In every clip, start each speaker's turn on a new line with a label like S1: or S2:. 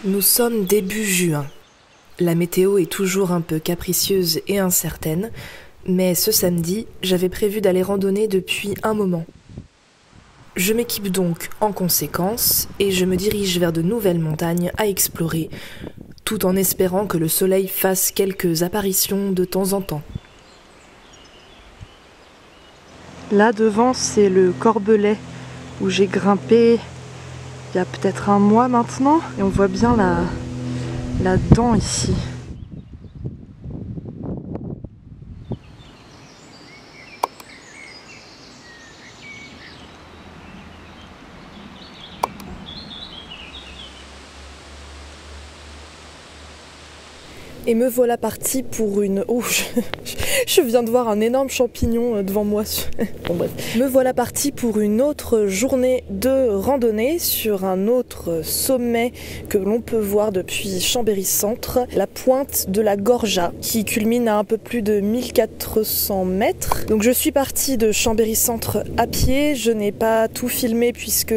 S1: Nous sommes début juin. La météo est toujours un peu capricieuse et incertaine, mais ce samedi, j'avais prévu d'aller randonner depuis un moment. Je m'équipe donc en conséquence et je me dirige vers de nouvelles montagnes à explorer, tout en espérant que le soleil fasse quelques apparitions de temps en temps.
S2: Là devant, c'est le Corbelais où j'ai grimpé il y a peut-être un mois maintenant et on voit bien la dent ici.
S1: Et me voilà partie pour une... Oh, je viens de voir un énorme champignon devant moi. Bon bref. Me voilà partie pour une autre journée de randonnée sur un autre sommet que l'on peut voir depuis Chambéry-Centre, la pointe de la Gorja, qui culmine à un peu plus de 1400 mètres. Donc je suis partie de Chambéry-Centre à pied. Je n'ai pas tout filmé puisque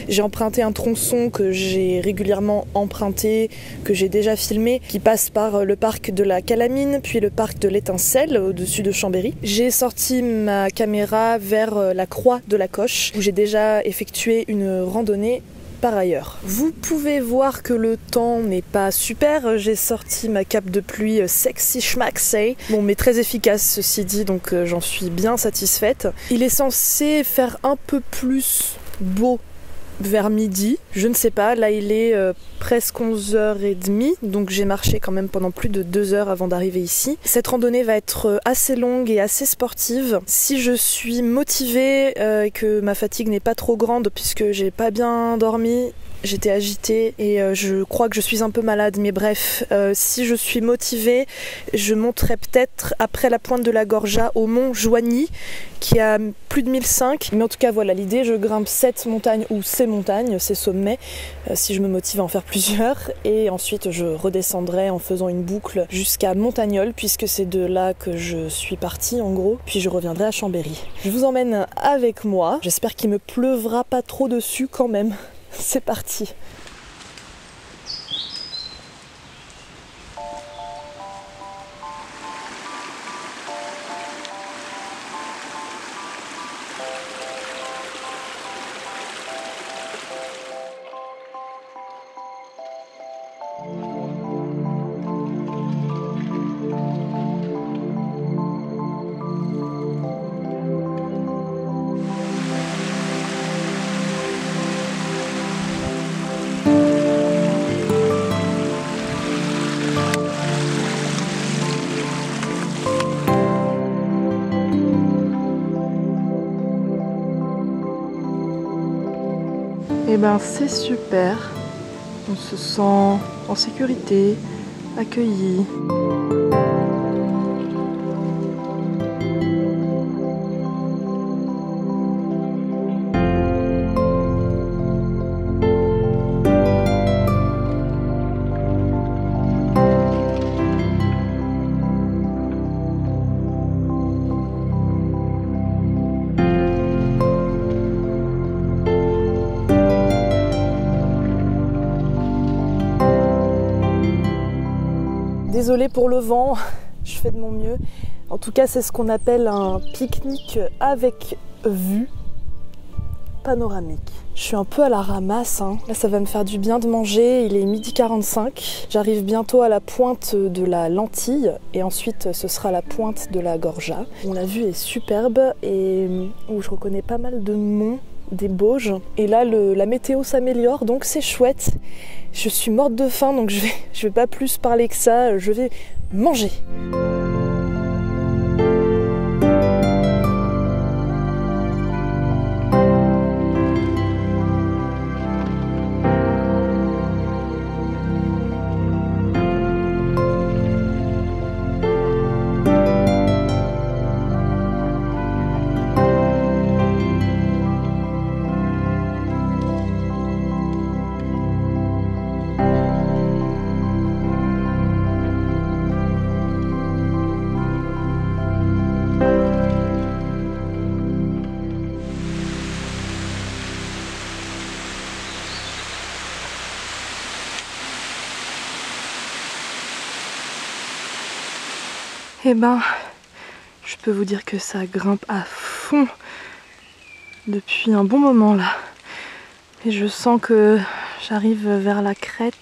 S1: j'ai emprunté un tronçon que j'ai régulièrement emprunté, que j'ai déjà filmé, qui passe par le parc de la Calamine, puis le parc de l'Étincelle, au-dessus de Chambéry. J'ai sorti ma caméra vers la croix de la Coche, où j'ai déjà effectué une randonnée par ailleurs. Vous pouvez voir que le temps n'est pas super. J'ai sorti ma cape de pluie sexy schmaxy. Bon, mais très efficace ceci dit, donc j'en suis bien satisfaite. Il est censé faire un peu plus beau vers midi, je ne sais pas, là il est presque 11h30, donc j'ai marché quand même pendant plus de 2 heures avant d'arriver ici. Cette randonnée va être assez longue et assez sportive. Si je suis motivée et que ma fatigue n'est pas trop grande puisque j'ai pas bien dormi, j'étais agitée et je crois que je suis un peu malade, mais bref, si je suis motivée, je monterai peut-être après la pointe de la Gorja au mont Joigny, qui a plus de 1005. Mais en tout cas, voilà, l'idée, je grimpe cette montagne ou ces montagnes, ces sommets, si je me motive à en faire plusieurs. Et ensuite, je redescendrai en faisant une boucle jusqu'à Montagnole, puisque c'est de là que je suis partie, en gros. Puis je reviendrai à Chambéry. Je vous emmène avec moi. J'espère qu'il me pleuvra pas trop dessus quand même. C'est parti.
S2: Et ben c'est super, on se sent en sécurité, accueilli.
S1: Désolée pour le vent, je fais de mon mieux. En tout cas, c'est ce qu'on appelle un pique-nique avec vue panoramique. Je suis un peu à la ramasse, hein. Là ça va me faire du bien de manger, il est 12h45. J'arrive bientôt à la pointe de la Lentille et ensuite ce sera la pointe de la Gorja. Bon, la vue est superbe et je reconnais pas mal de monts, des Bauges. Et là la météo s'améliore donc c'est chouette. Je suis morte de faim donc je vais pas plus parler que ça, je vais manger.
S2: Eh ben, je peux vous dire que ça grimpe à fond depuis un bon moment là. Et je sens que j'arrive vers la crête.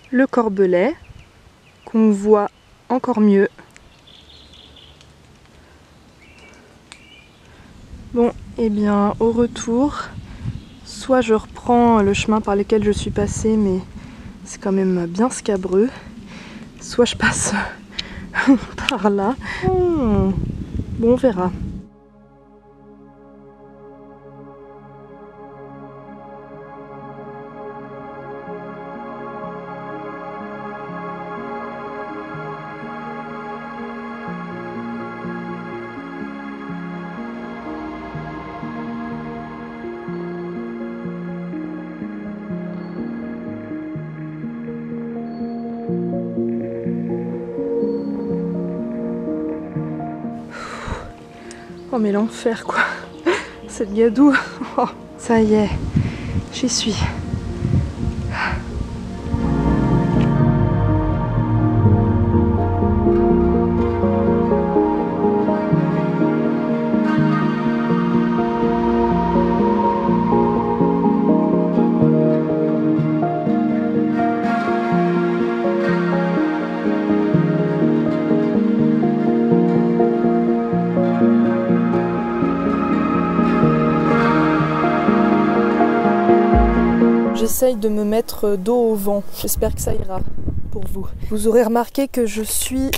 S2: Le Corbelet, qu'on voit encore mieux. Bon, et bien au retour, soit je reprends le chemin par lequel je suis passée, mais c'est quand même bien scabreux, soit je passe par là. Bon, on verra. Oh mais l'enfer quoi, cette gadoue, oh, ça y est, j'y suis.
S1: J'essaye de me mettre dos au vent, j'espère que ça ira pour vous. Vous aurez remarqué que je suis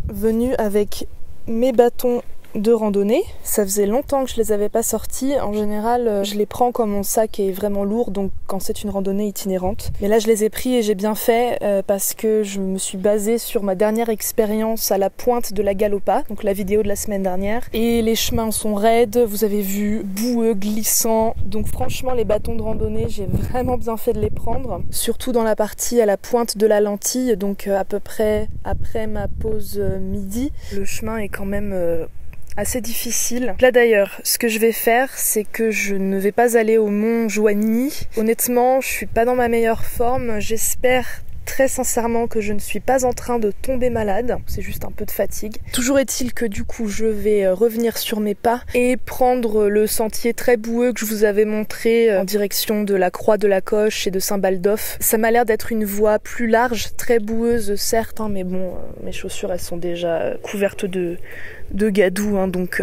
S1: venue avec mes bâtons de randonnée. Ça faisait longtemps que je les avais pas sortis. En général, je les prends quand mon sac est vraiment lourd, donc quand c'est une randonnée itinérante. Mais là, je les ai pris et j'ai bien fait parce que je me suis basée sur ma dernière expérience à la pointe de la Galopa, donc la vidéo de la semaine dernière. Et les chemins sont raides, vous avez vu, boueux, glissants. Donc franchement, les bâtons de randonnée, j'ai vraiment bien fait de les prendre. Surtout dans la partie à la pointe de la lentille, donc à peu près après ma pause midi. Le chemin est quand même assez difficile. Là d'ailleurs, ce que je vais faire, c'est que je ne vais pas aller au Mont Joigny. Honnêtement, je suis pas dans ma meilleure forme. J'espère très sincèrement que je ne suis pas en train de tomber malade, c'est juste un peu de fatigue. Toujours est-il que du coup je vais revenir sur mes pas et prendre le sentier très boueux que je vous avais montré en direction de la Croix de la Coche et de Saint-Baldoff. Ça m'a l'air d'être une voie plus large, très boueuse certes, hein, mais bon, mes chaussures elles sont déjà couvertes de gadou, hein, donc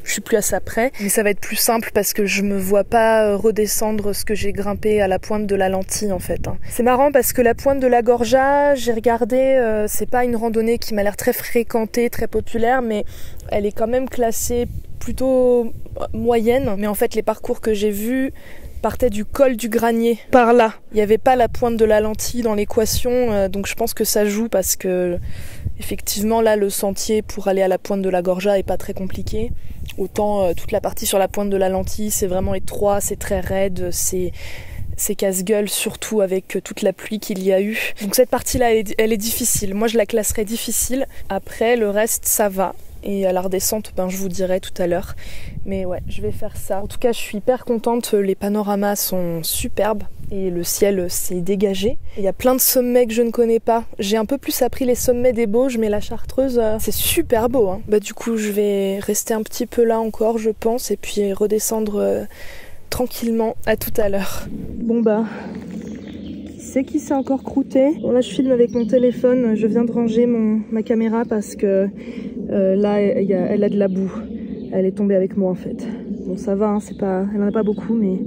S1: je suis plus à ça près, mais ça va être plus simple parce que je me vois pas redescendre ce que j'ai grimpé à la pointe de la lentille en fait. C'est marrant parce que la pointe de la Gorja, j'ai regardé, c'est pas une randonnée qui m'a l'air très fréquentée, très populaire, mais elle est quand même classée plutôt moyenne. Mais en fait les parcours que j'ai vus partaient du col du Granier, par là. Il n'y avait pas la pointe de la lentille dans l'équation, donc je pense que ça joue parce que effectivement là le sentier pour aller à la pointe de la Gorja est pas très compliqué. Autant toute la partie sur la pointe de la lentille, c'est vraiment étroit, c'est très raide, c'est casse-gueule, surtout avec toute la pluie qu'il y a eu. Donc cette partie-là, elle est difficile. Moi, je la classerais difficile. Après, le reste, ça va. Et à la redescente, je vous dirai tout à l'heure. Mais ouais, je vais faire ça. En tout cas, je suis hyper contente. Les panoramas sont superbes. Et le ciel s'est dégagé. Il y a plein de sommets que je ne connais pas. J'ai un peu plus appris les sommets des Bauges, mais la Chartreuse, c'est super beau. Hein. Du coup, je vais rester un petit peu là encore, je pense, et puis redescendre tranquillement. À tout à l'heure. Bon qui s'est encore croûté. Bon là, je filme avec mon téléphone. Je viens de ranger ma caméra parce que là, elle a de la boue. Elle est tombée avec moi en fait. Bon, ça va, hein, elle en a pas beaucoup, mais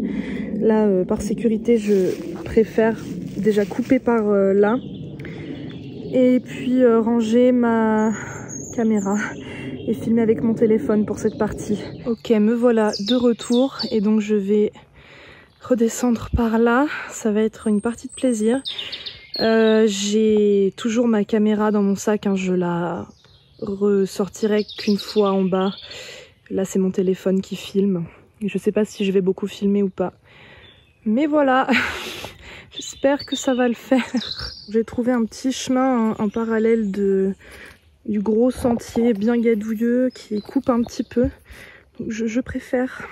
S1: là, par sécurité, je préfère déjà couper par là et puis ranger ma caméra et filmer avec mon téléphone pour cette partie. Ok, me voilà de retour et donc je vais redescendre par là. Ça va être une partie de plaisir.
S2: J'ai toujours ma caméra dans mon sac, hein, je la ressortirai qu'une fois en bas. Là c'est mon téléphone qui filme. Je sais pas si je vais beaucoup filmer ou pas. Mais voilà, j'espère que ça va le faire. J'ai trouvé un petit chemin en parallèle du gros sentier bien gadouilleux qui coupe un petit peu. Donc je préfère.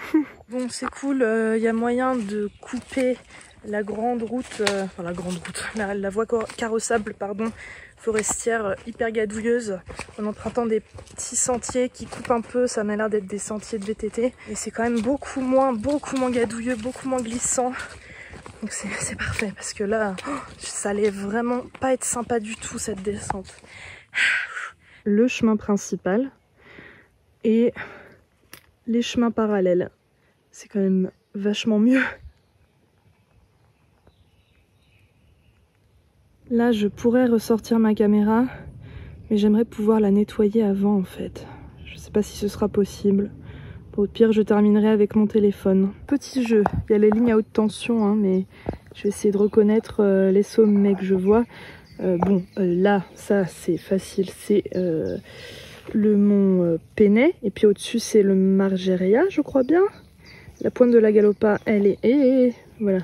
S2: Bon, c'est cool, y a moyen de couper la grande route, la voie carrossable, pardon, forestière hyper gadouilleuse en empruntant des petits sentiers qui coupent un peu. Ça m'a l'air d'être des sentiers de VTT. Et c'est quand même beaucoup moins gadouilleux, beaucoup moins glissant. Donc c'est parfait parce que là, ça allait vraiment pas être sympa du tout cette descente. Le chemin principal et les chemins parallèles. C'est quand même vachement mieux. Là, je pourrais ressortir ma caméra, mais j'aimerais pouvoir la nettoyer avant en fait. Je sais pas si ce sera possible. Au pire, je terminerai avec mon téléphone. Petit jeu, il y a les lignes à haute tension, hein, mais je vais essayer de reconnaître les sommets que je vois. Là, ça c'est facile, c'est le mont Pénet, et puis au-dessus c'est le Margeria, je crois bien. La pointe de la Galopa, elle est voilà,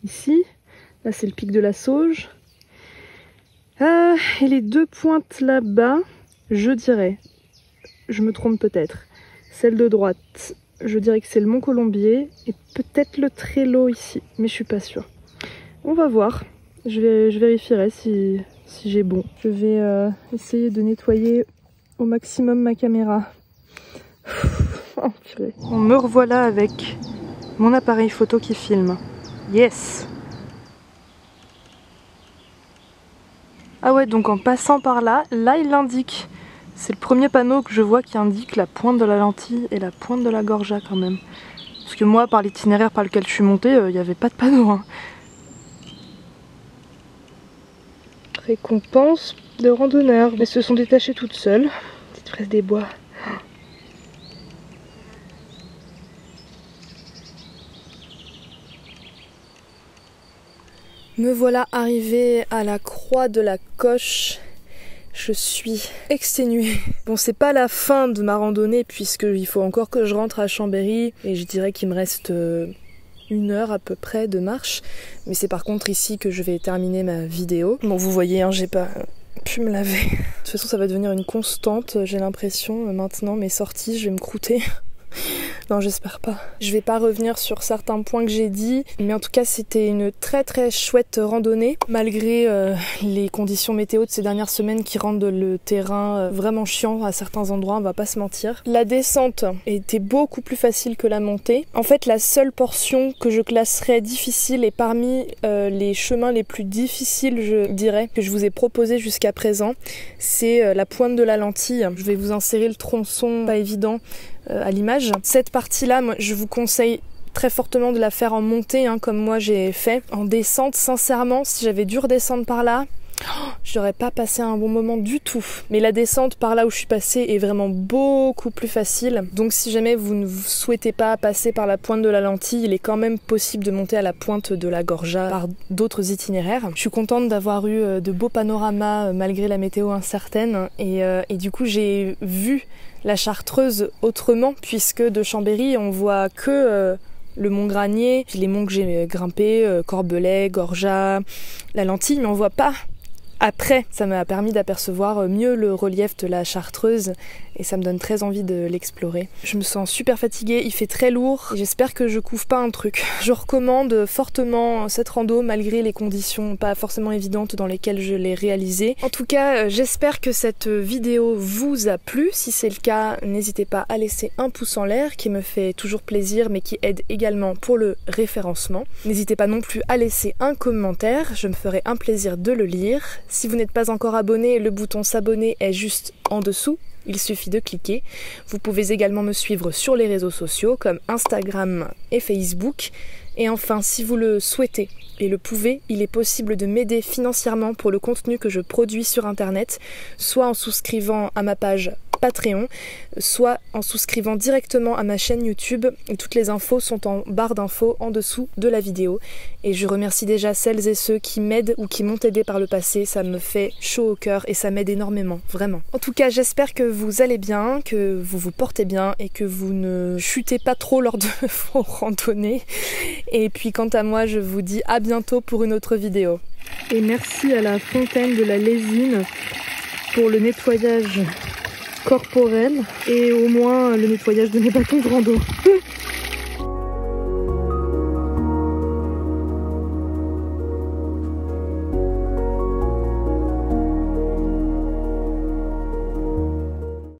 S2: ici. Là c'est le pic de la Sauge. Et les deux pointes là-bas, je dirais, je me trompe peut-être, celle de droite, je dirais que c'est le mont Colombier et peut-être le Trello ici, mais je suis pas sûre. On va voir, je vérifierai si j'ai bon. Je vais essayer de nettoyer au maximum ma caméra. Oh, purée. On me revoilà avec mon appareil photo qui filme. Yes! Ah ouais, donc en passant par là, il l'indique. C'est le premier panneau que je vois qui indique la pointe de la lentille et la pointe de la Gorja quand même. Parce que moi, par l'itinéraire par lequel je suis montée, il n'y avait pas de panneau. Hein. Récompense de randonneurs. Elles se sont détachées toutes seules. Petite fraise des bois.
S1: Me voilà arrivée à la croix de la Coche. Je suis exténuée. Bon, c'est pas la fin de ma randonnée puisqu'il faut encore que je rentre à Chambéry et je dirais qu'il me reste 1 heure à peu près de marche. Mais c'est par contre ici que je vais terminer ma vidéo. Bon, vous voyez, hein, j'ai pas pu me laver. De toute façon, ça va devenir une constante, j'ai l'impression. Maintenant, mes sorties, je vais me croûter. Non, j'espère pas. Je vais pas revenir sur certains points que j'ai dit, mais en tout cas c'était une très très chouette randonnée, malgré les conditions météo de ces dernières semaines qui rendent le terrain vraiment chiant à certains endroits, on va pas se mentir. La descente était beaucoup plus facile que la montée. En fait, la seule portion que je classerais difficile et parmi les chemins les plus difficiles, je dirais, que je vous ai proposé jusqu'à présent, c'est la pointe de la lentille. Je vais vous insérer le tronçon, pas évident, à l'image. Cette partie-là, moi, je vous conseille très fortement de la faire en montée, hein, comme moi j'ai fait. En descente, sincèrement, si j'avais dû redescendre par là, j'aurais pas passé un bon moment du tout. Mais la descente par là où je suis passée est vraiment beaucoup plus facile. Donc si jamais vous ne souhaitez pas passer par la pointe de la lentille, il est quand même possible de monter à la pointe de la Gorja par d'autres itinéraires. Je suis contente d'avoir eu de beaux panoramas malgré la météo incertaine. Et du coup j'ai vu la Chartreuse autrement, puisque de Chambéry on voit que le mont Granier, les monts que j'ai grimpés, Corbelais, Gorja, la lentille, mais on voit pas. Après, ça m'a permis d'apercevoir mieux le relief de la Chartreuse et ça me donne très envie de l'explorer. Je me sens super fatiguée, il fait très lourd et j'espère que je couvre pas un truc. Je recommande fortement cette rando malgré les conditions pas forcément évidentes dans lesquelles je l'ai réalisée. En tout cas, j'espère que cette vidéo vous a plu. Si c'est le cas, n'hésitez pas à laisser un pouce en l'air qui me fait toujours plaisir mais qui aide également pour le référencement. N'hésitez pas non plus à laisser un commentaire, je me ferai un plaisir de le lire. Si vous n'êtes pas encore abonné, le bouton s'abonner est juste en dessous. Il suffit de cliquer. Vous pouvez également me suivre sur les réseaux sociaux comme Instagram et Facebook. Et enfin, si vous le souhaitez et le pouvez, il est possible de m'aider financièrement pour le contenu que je produis sur internet, soit en souscrivant à ma page Patreon, soit en souscrivant directement à ma chaîne YouTube. Et toutes les infos sont en barre d'infos en dessous de la vidéo. Et je remercie déjà celles et ceux qui m'aident ou qui m'ont aidé par le passé. Ça me fait chaud au cœur et ça m'aide énormément, vraiment. En tout cas, j'espère que vous allez bien, que vous vous portez bien et que vous ne chutez pas trop lors de vos randonnées. Et puis quant à moi, je vous dis à bientôt pour une autre vidéo. Et merci à la fontaine de la Lésine pour le nettoyage corporel et au moins le nettoyage de mes bâtons de rando.